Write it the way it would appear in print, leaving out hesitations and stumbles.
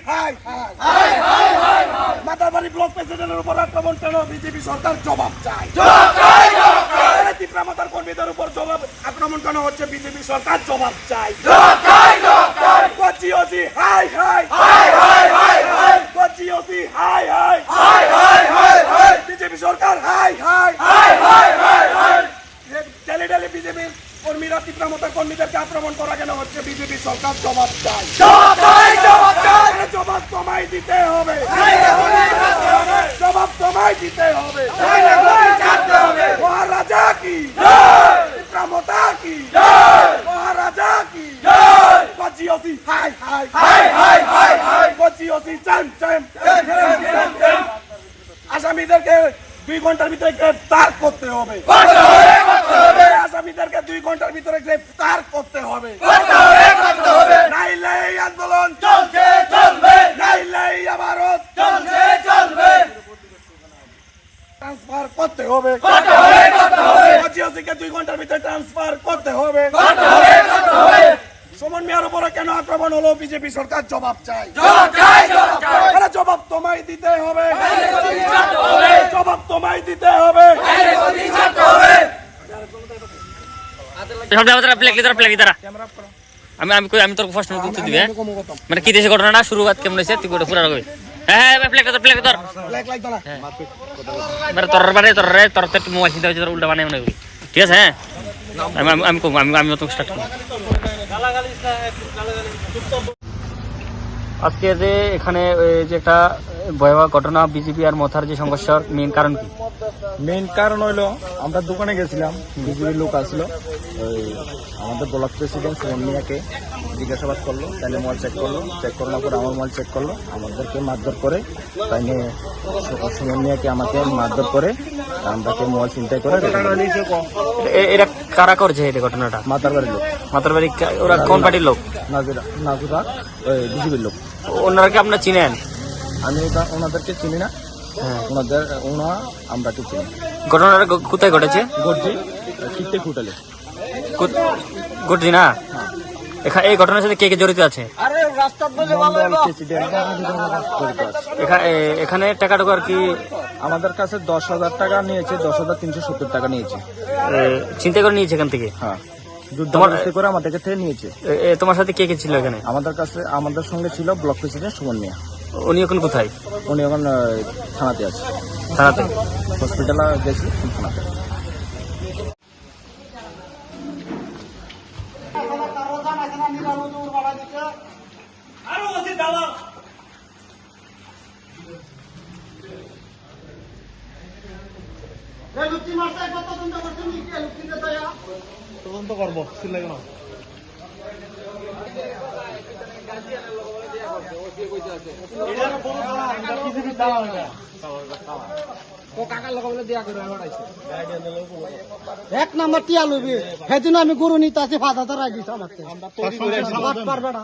High Matarbari block প্রেসিডেন্টের উপর আক্রমণ কেন? বিজেপি সরকার জবাব চাই। তীব্রামাতার কর্মীদের উপর আক্রমণ কেন হচ্ছে? বিজেপি সরকার জবাব চাই। গজিওসি হাই গজিওসি হাই বিজেপি সরকার হাই ডেলি বিজেপি কর্মীরা তীব্রামাতার কর্মীদেরকে আক্রমণ করা কেন হচ্ছে? বিজেপি সরকার জবাব চাই। জবাব তোমায় দিতে হবে, জবাব তোমায় দিতে হবে। মহারাজা কি তীব্রামাতা কি মহারাজা কি গজিওসি হাই গজিওসি চাম আসামিদেরকে 2 ঘন্টার ভিতরে গ্রেফতার করতে হবে। আসামিদেরকে 2 ঘন্টার ভিতরে গ্রেফতার করতে হবে। নাইলে এই আন্দোলন চলবে, নাইলে এই ভারত চলবে। ট্রান্সফার করতে হবে, গজিওসিকে 2 ঘন্টার ভিতরে ট্রান্সফার করতে হবে। সুমন মিয়ার উপরে কেন আক্রমণ হলো? বিজেপি সরকার জবাব চাই। জবাব তোমায় দিতে হবে, জবাব তোমায় দিতে হবে। আমি তোর প্রশ্ন উত্তর দিবে মানে কি দেশে ঘটনাটা শুরুয়াত কেমন হয়েছে তুই পুরো রাখবে। হ্যাঁ তোর মোবাইল চিন্তা হচ্ছে তোর উল্টা বানাই মনে করি। ঠিক আছে, হ্যাঁ আমি স্টার্ট করব। আজকে যে এখানে যে একটা ভয়াবহ ঘটনা বিজেপি আর মথার যে সংঘর্ষের মেইন কারণ কি? মেইন কারণ হইলো আমরা দোকানে গেছিলাম, বিজেপির লোক আসলো, আমাদের ব্লক প্রেসিডেন্ট সুমন মিয়াকে জিজ্ঞাসাবাদ করলো, তাইলে মোবাইল চেক করলো, চেক করার পর আমার মোবাইল চেক করলো, আমাদেরকে মারধর করে, তাইলে সুমন মিয়াকে আমাকে মারধর করে আমরাকে মোবাইল চিন্তাই করে। এটা কারা করছে এই ঘটনাটা? মাতারবাড়ির লোক। মাতারবাড়ি ওরা কোন পার্টির লোক? নাজুরা বিজেপির লোক। ওনারা কি আপনারা চিনেন? আমি ওনাদেরকে চিনি না, আমরাকে চিনি। ঘটনাটা কোথায় ঘটেছে? গর্জি কিত্তে হোটেলে ঘটছি না। এই ঘটনার সাথে কে কে জড়িত আছে? এখানে টাকা আর কি আমাদের কাছে 10,000 টাকা নিয়েছে, 10,370 টাকা নিয়েছে। চিন্তা করে নিয়েছে এখান থেকে? হ্যাঁ, করে আমাদেরকে থেকে নিয়েছে। তোমার সাথে কে কে ছিল এখানে? আমাদের সঙ্গে ছিল ব্লক প্রেসিডেন্ট সুমন মিয়া। উনি এখন কোথায়? উনি এখন থানাতে আছে। থানাতে? হসপিটালে গেছি, থানাতে। তদন্ত করবো, লাগে না। এক নাম্বার টিয়া লইবি, সেদিন আমি গরু নিতে আছি, ফাঁদা তো রাখিস আমাকে পারবে না।